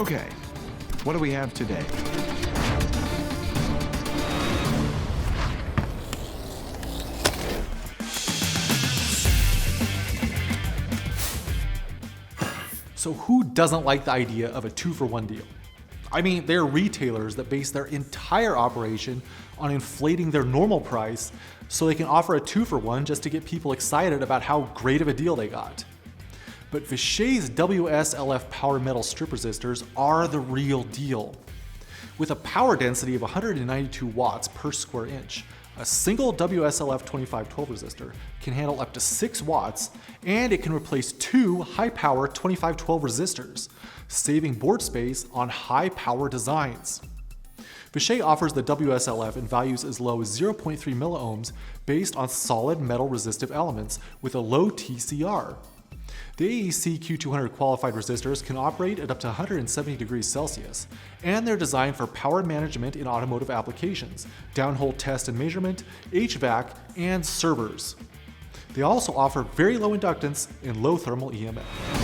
Okay, what do we have today? So who doesn't like the idea of a 2-for-1 deal? I mean, there are retailers that base their entire operation on inflating their normal price so they can offer a 2-for-1 just to get people excited about how great of a deal they got. But Vishay's WSLF power metal strip resistors are the real deal. With a power density of 192 watts per square inch, a single WSLF 2512 resistor can handle up to 6 watts, and it can replace 2 high-power 2512 resistors, saving board space on high-power designs. Vishay offers the WSLF in values as low as 0.3 milliohms based on solid metal resistive elements with a low TCR. The AEC Q200 qualified resistors can operate at up to 170 degrees Celsius, and they're designed for power management in automotive applications, downhole test and measurement, HVAC, and servers. They also offer very low inductance and low thermal EMF.